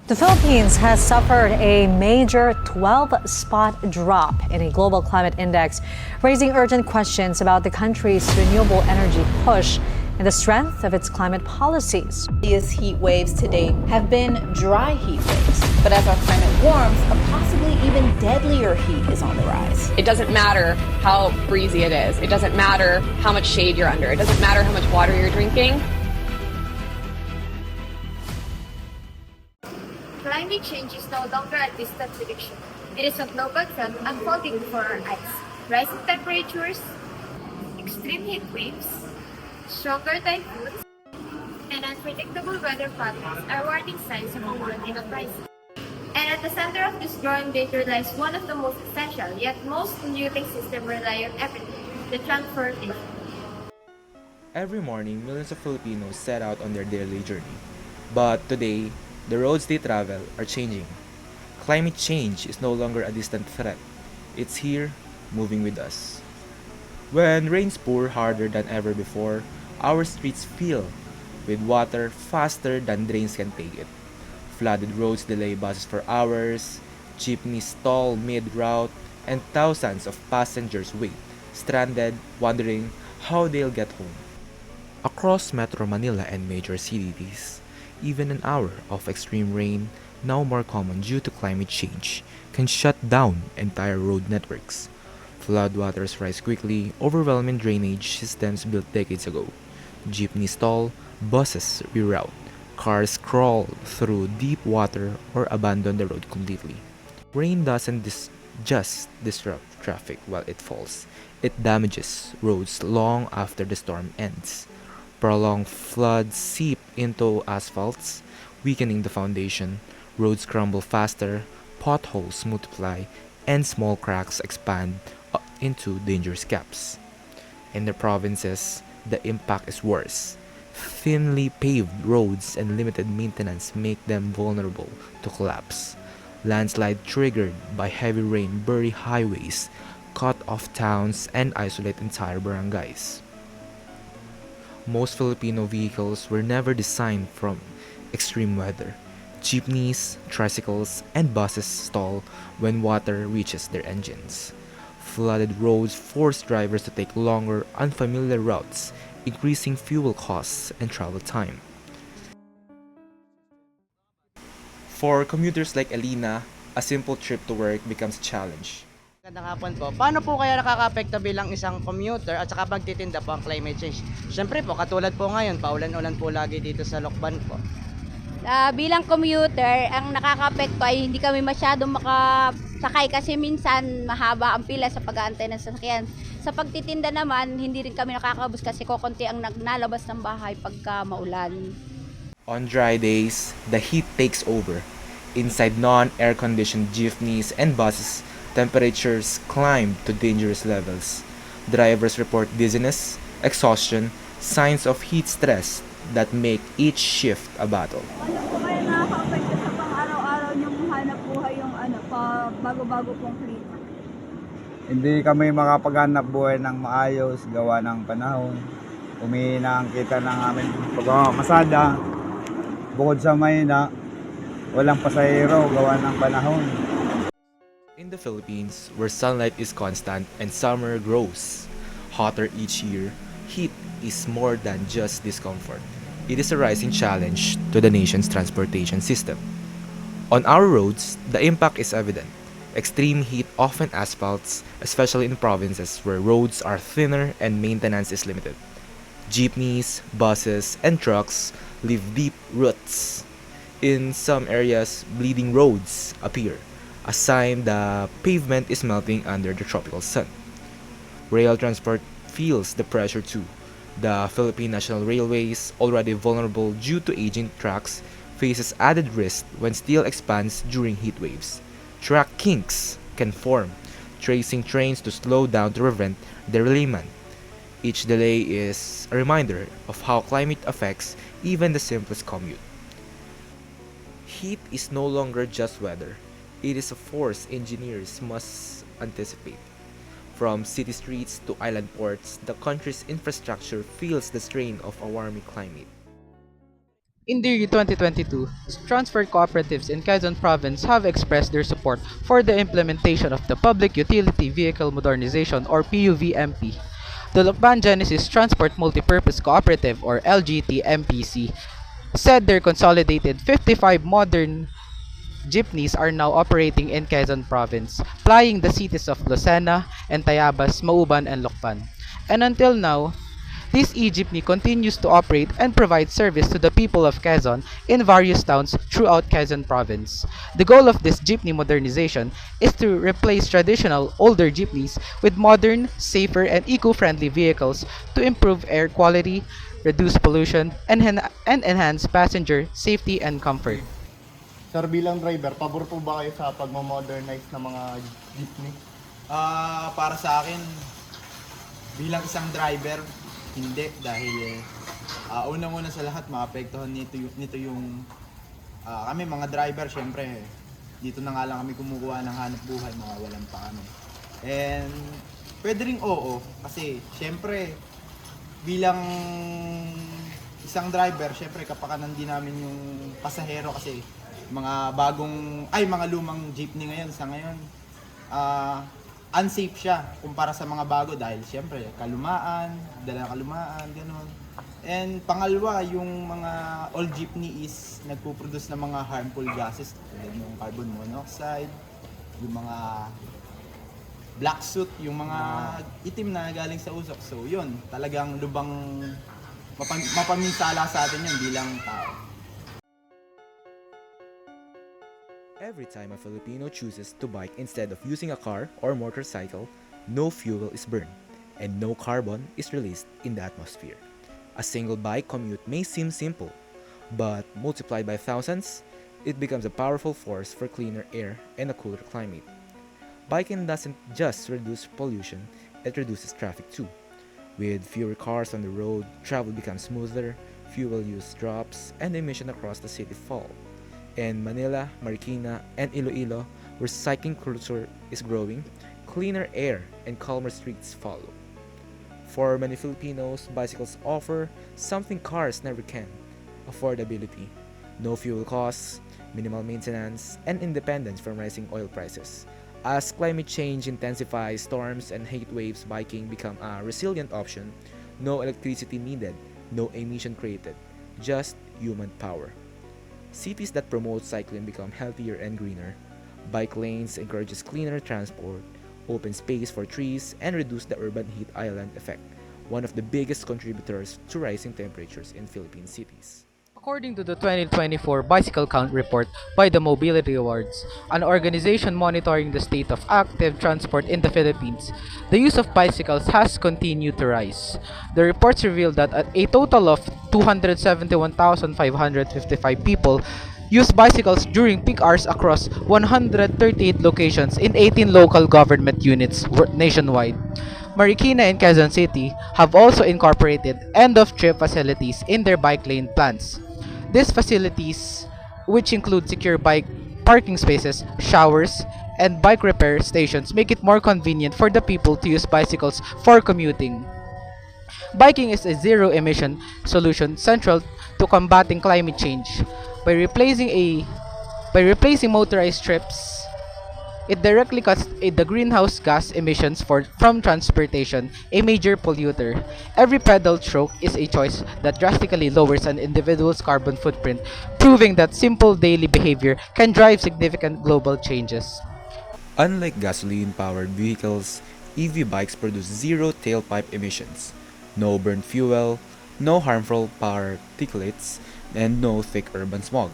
The Philippines has suffered a major 12-spot drop in a global climate index, raising urgent questions about the country's renewable energy push and the strength of its climate policies. These heat waves to date have been dry heat waves, but as our climate warms, a possibly even deadlier heat is on the rise. It doesn't matter how breezy it is. It doesn't matter how much shade you're under. It doesn't matter how much water you're drinking. Climate change is no longer a distant prediction. It is a global trend unfolding before our eyes. Rising temperatures, extreme heat waves, stronger typhoons, and unpredictable weather patterns are warning signs of a world in a crisis. And at the center of this growing danger lies one of the most essential, yet most polluting systems rely on everything, the transportation. Every morning, millions of Filipinos set out on their daily journey. But today, the roads they travel are changing. Climate change is no longer a distant threat. It's here, moving with us. When rains pour harder than ever before, our streets fill with water faster than drains can take it. Flooded roads delay buses for hours, jeepneys stall mid-route, and thousands of passengers wait, stranded, wondering how they'll get home. Across Metro Manila and major cities, even an hour of extreme rain, now more common due to climate change, can shut down entire road networks. Floodwaters rise quickly, overwhelming drainage systems built decades ago. Jeepneys stall, buses reroute, cars crawl through deep water or abandon the road completely. Rain doesn't just disrupt traffic while it falls, it damages roads long after the storm ends. Prolonged floods seep into asphalts, weakening the foundation. Roads crumble faster, potholes multiply, and small cracks expand into dangerous gaps. In the provinces, the impact is worse. Thinly paved roads and limited maintenance make them vulnerable to collapse. Landslide triggered by heavy rain bury highways, cut off towns, and isolate entire barangays. Most Filipino vehicles were never designed for extreme weather. Jeepneys, tricycles, and buses stall when water reaches their engines. Flooded roads force drivers to take longer, unfamiliar routes, increasing fuel costs and travel time. For commuters like Elena, a simple trip to work becomes a challenge. Magandang hapon po. Paano po kaya nakakaapekto bilang isang commuter at saka pagtitinda po ang climate change? Siyempre po, katulad po ngayon, paulan-ulan po lagi dito sa Lokban po. Bilang commuter, ang nakakaapekto ay hindi kami masyadong makasakay kasi minsan mahaba ang pila sa pag-aantay ng sasakyan. Sa pagtitinda naman, hindi rin kami nakakabus kasi kokonti ang nalabas ng bahay pagka maulan. On dry days, the heat takes over. Inside non-air-conditioned jeepneys and buses, temperatures climb to dangerous levels. Drivers report dizziness, exhaustion, signs of heat stress that make each shift a battle. Ano po kayo nakaka-apekto sa pang-araw-araw niyong hanap buhay yung bago-bago pong klima? Hindi kami makapaghanap buhay ng maayos, gawa ng panahon. Umihina ang kita ng aming pagmamasada. Bukod sa mahina, walang pasahero, gawa ng panahon. In the Philippines, where sunlight is constant and summer grows hotter each year, heat is more than just discomfort. It is a rising challenge to the nation's transportation system. On our roads, the impact is evident. Extreme heat often asphalts, especially in provinces where roads are thinner and maintenance is limited. Jeepneys, buses, and trucks leave deep ruts. In some areas, bleeding roads appear, a sign the pavement is melting under the tropical sun. Rail transport feels the pressure too. The Philippine National Railways, already vulnerable due to aging tracks, faces added risk when steel expands during heat waves. Track kinks can form, tracing trains to slow down to prevent derailment. Each delay is a reminder of how climate affects even the simplest commute. Heat is no longer just weather. It is a force engineers must anticipate. From city streets to island ports, the country's infrastructure feels the strain of a warming climate. In the year 2022, transfer cooperatives in Quezon Province have expressed their support for the implementation of the Public Utility Vehicle Modernization or PUVMP. The Lokban Genesis Transport Multipurpose Cooperative or LGT-MPC said their consolidated 55 modern jeepneys are now operating in Quezon Province, plying the cities of Lucena and Tayabas, Mauban, and Lokban. And until now, this e-jeepney continues to operate and provide service to the people of Quezon in various towns throughout Quezon Province. The goal of this jeepney modernization is to replace traditional older jeepneys with modern, safer, and eco-friendly vehicles to improve air quality, reduce pollution, and enhance passenger safety and comfort. Sir, bilang driver, pabor po ba kayo sa pagmamodernize ng mga jeepney? Para sa akin, bilang isang driver, hindi dahil unang-una sa lahat maapektuhan nito yung kami mga driver syempre dito na nga lang kami kumukuha ng hanap buhay, mawawalan pa kami. And pwede ring oo kasi syempre bilang isang driver, syempre kapakanan din namin yung pasahero kasi mga lumang jeepney ngayon sa ngayon unsafe siya kumpara sa mga bago dahil siyempre dala kalumaan, ganun. And pangalawa, yung mga old jeepney is nagpo-produce ng mga harmful gases tulad ng carbon monoxide, yung mga black soot, yung mga itim na galing sa usok. So yun, talagang lubang mapaminsala sa atin yun bilang tao. Every time a Filipino chooses to bike instead of using a car or motorcycle, no fuel is burned and no carbon is released in the atmosphere. A single bike commute may seem simple, but multiplied by thousands, it becomes a powerful force for cleaner air and a cooler climate. Biking doesn't just reduce pollution, it reduces traffic too. With fewer cars on the road, travel becomes smoother, fuel use drops, and emission across the city fall. In Manila, Marikina, and Iloilo, where cycling culture is growing, cleaner air and calmer streets follow. For many Filipinos, bicycles offer something cars never can: affordability, no fuel costs, minimal maintenance, and independence from rising oil prices. As climate change intensifies, storms and heat waves, biking become a resilient option. No electricity needed, no emission created, just human power. Cities that promote cycling become healthier and greener. Bike lanes encourages cleaner transport, open space for trees, and reduce the urban heat island effect, one of the biggest contributors to rising temperatures in Philippine cities. According to the 2024 Bicycle Count Report by the Mobility Awards, an organization monitoring the state of active transport in the Philippines, the use of bicycles has continued to rise. The reports revealed that a total of 271,555 people use bicycles during peak hours across 138 locations in 18 local government units nationwide. Marikina and Quezon City have also incorporated end-of-trip facilities in their bike lane plans. These facilities, which include secure bike parking spaces, showers, and bike repair stations, make it more convenient for the people to use bicycles for commuting. Biking is a zero-emission solution central to combating climate change. By replacing motorized trips, it directly cuts the greenhouse gas emissions from transportation, a major polluter. Every pedal stroke is a choice that drastically lowers an individual's carbon footprint, proving that simple daily behavior can drive significant global changes. Unlike gasoline-powered vehicles, EV bikes produce zero tailpipe emissions, no burnt fuel, no harmful particulates, and no thick urban smog.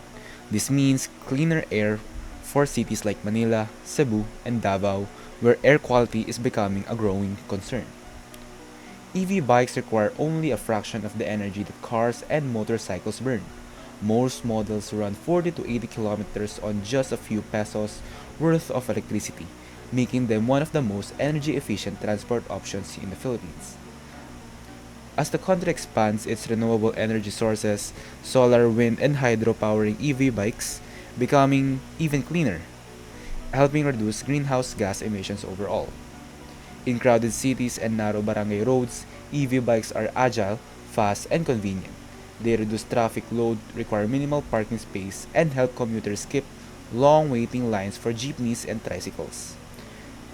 This means cleaner air for cities like Manila, Cebu, and Davao, where air quality is becoming a growing concern. EV bikes require only a fraction of the energy that cars and motorcycles burn. Most models run 40 to 80 kilometers on just a few pesos worth of electricity, making them one of the most energy-efficient transport options in the Philippines. As the country expands its renewable energy sources, solar, wind, and hydro powering EV bikes becoming even cleaner, helping reduce greenhouse gas emissions overall. In crowded cities and narrow barangay roads, EV bikes are agile, fast, and convenient. They reduce traffic load, require minimal parking space, and help commuters skip long waiting lines for jeepneys and tricycles.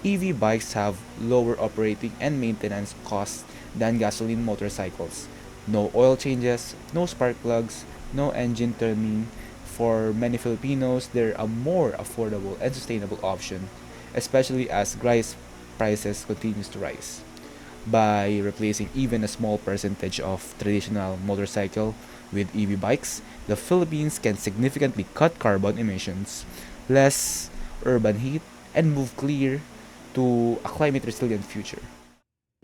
EV bikes have lower operating and maintenance costs than gasoline motorcycles. No oil changes, no spark plugs, no engine turning. For many Filipinos, they're a more affordable and sustainable option, especially as gas prices continues to rise. By replacing even a small percentage of traditional motorcycle with EV bikes, the Philippines can significantly cut carbon emissions, less urban heat, and move clear to a climate resilient future.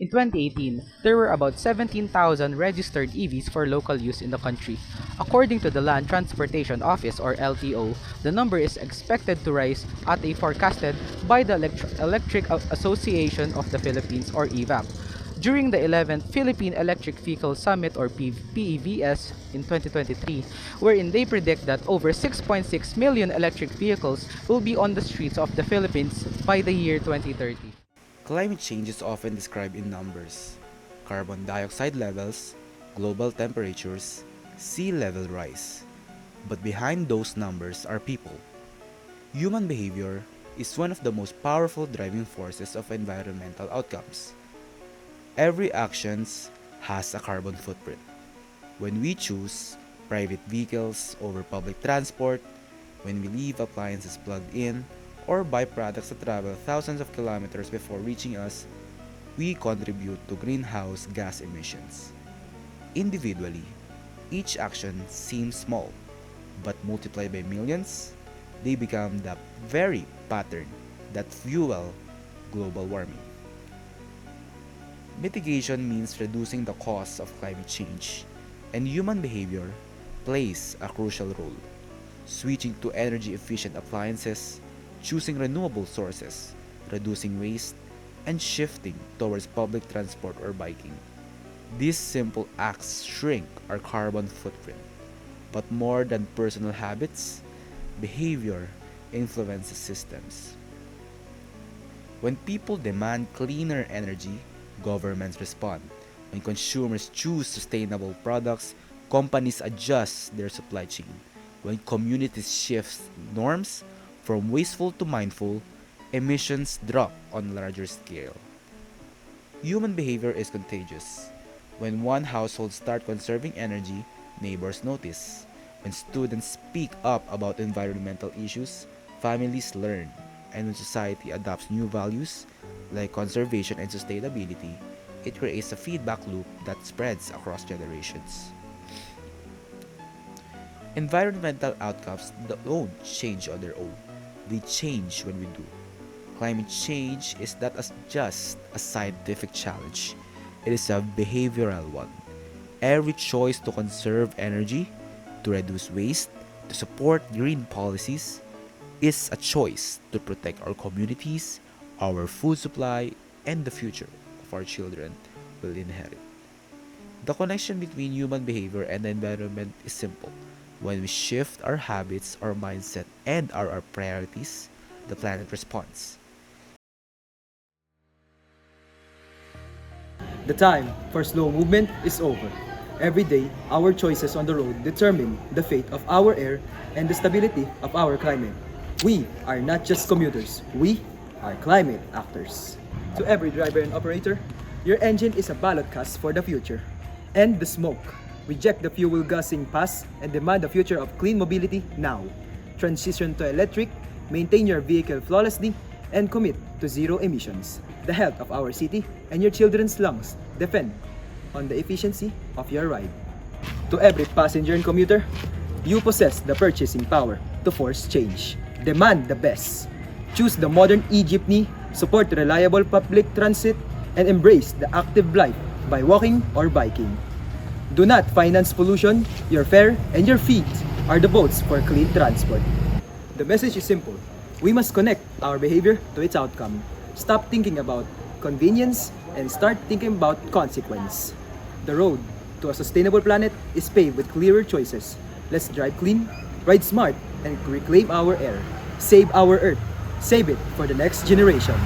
In 2018, there were about 17,000 registered EVs for local use in the country. According to the Land Transportation Office or LTO, the number is expected to rise at a forecasted by the Electric Association of the Philippines or EVAP. During the 11th Philippine Electric Vehicle Summit or PEVS in 2023, wherein they predict that over 6.6 million electric vehicles will be on the streets of the Philippines by the year 2030. Climate change is often described in numbers: carbon dioxide levels, global temperatures, sea level rise. But behind those numbers are people. Human behavior is one of the most powerful driving forces of environmental outcomes. Every action has a carbon footprint. When we choose private vehicles over public transport, when we leave appliances plugged in, or buy products that travel thousands of kilometers before reaching us, we contribute to greenhouse gas emissions. Individually, each action seems small, but multiplied by millions, they become the very pattern that fuel global warming. Mitigation means reducing the costs of climate change, and human behavior plays a crucial role. Switching to energy-efficient appliances, choosing renewable sources, reducing waste, and shifting towards public transport or biking. These simple acts shrink our carbon footprint. But more than personal habits, behavior influences systems. When people demand cleaner energy, governments respond. When consumers choose sustainable products, companies adjust their supply chain. When communities shift norms from wasteful to mindful, emissions drop on a larger scale. Human behavior is contagious. When one household starts conserving energy, neighbors notice. When students speak up about environmental issues, families learn. And when society adopts new values like conservation and sustainability, it creates a feedback loop that spreads across generations. Environmental outcomes don't change on their own. They change when we do. Climate change is not just a scientific challenge. It is a behavioral one. Every choice to conserve energy, to reduce waste, to support green policies is a choice to protect our communities, our food supply, and the future of our children will inherit. The connection between human behavior and the environment is simple. When we shift our habits, our mindset, and our priorities, the planet responds. The time for slow movement is over. Every day, our choices on the road determine the fate of our air and the stability of our climate. We are not just commuters, we are climate actors. To every driver and operator, your engine is a ballot cast for the future. End the smoke. Reject the fuel gassing past and demand the future of clean mobility now. Transition to electric, maintain your vehicle flawlessly, and commit to zero emissions. The health of our city and your children's lungs depend on the efficiency of your ride. To every passenger and commuter, you possess the purchasing power to force change. Demand the best. Choose the modern e-jeepney, support reliable public transit, and embrace the active life by walking or biking. Do not finance pollution. Your fare and your feet are the votes for clean transport. The message is simple. We must connect our behavior to its outcome. Stop thinking about convenience and start thinking about consequence. The road to a sustainable planet is paved with clearer choices. Let's drive clean, ride smart, and reclaim our air. Save our earth. Save it for the next generation.